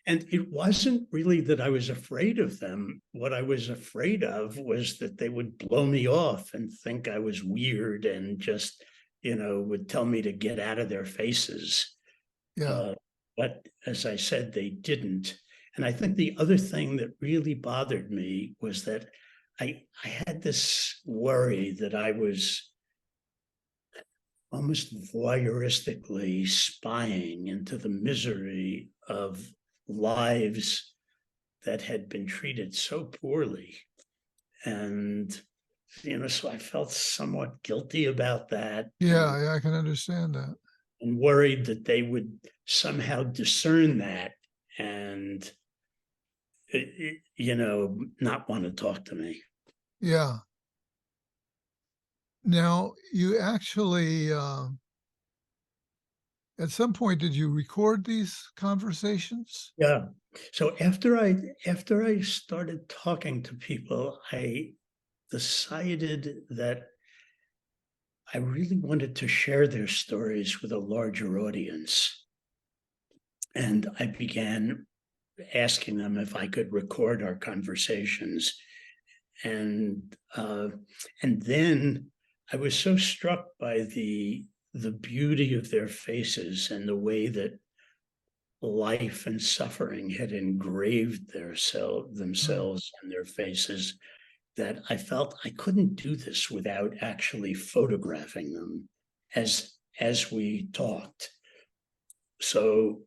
And it wasn't really that I was afraid of them. What I was afraid of was that they would blow me off and think I was weird and just, would tell me to get out of their faces. Yeah. Uh, but as I said, they didn't. And I think the other thing that really bothered me was that I had this worry that I was almost voyeuristically spying into the misery of lives that had been treated so poorly. And, so I felt somewhat guilty about that Yeah, yeah, I can understand that. and worried that they would somehow discern that and, not want to talk to me. Yeah. Now, you actually, at some point, did you record these conversations? Yeah. So after I started talking to people, I decided that I really wanted to share their stories with a larger audience. And I began asking them if I could record our conversations. And and then I was so struck by the beauty of their faces and the way that life and suffering had engraved Mm, themselves and their faces that I felt I couldn't do this without actually photographing them as we talked. So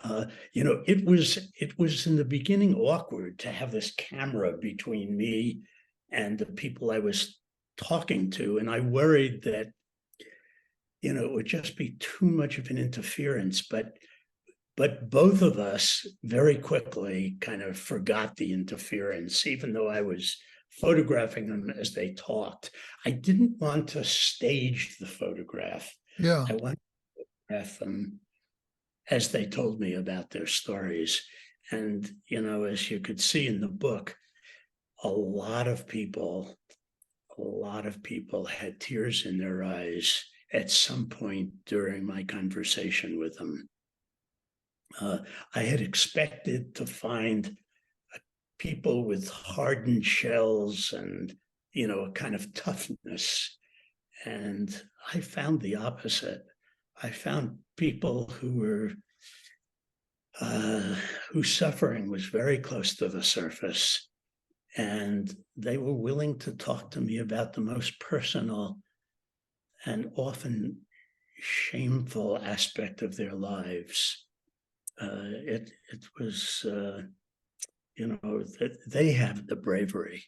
it was in the beginning awkward to have this camera between me and the people I was talking to, and I worried that it would just be too much of an interference. But both of us very quickly kind of forgot the interference, even though I was photographing them as they talked. I didn't want to stage the photograph. yeah. I wanted to photograph them as they told me about their stories. And, as you could see in the book, a lot of people, a lot of people had tears in their eyes at some point during my conversation with them. Uh, I had expected to find people with hardened shells and, a kind of toughness. And I found the opposite. I found people uh, whose suffering was very close to the surface. And they were willing to talk to me about the most personal and often shameful aspect of their lives. It was, they have the bravery.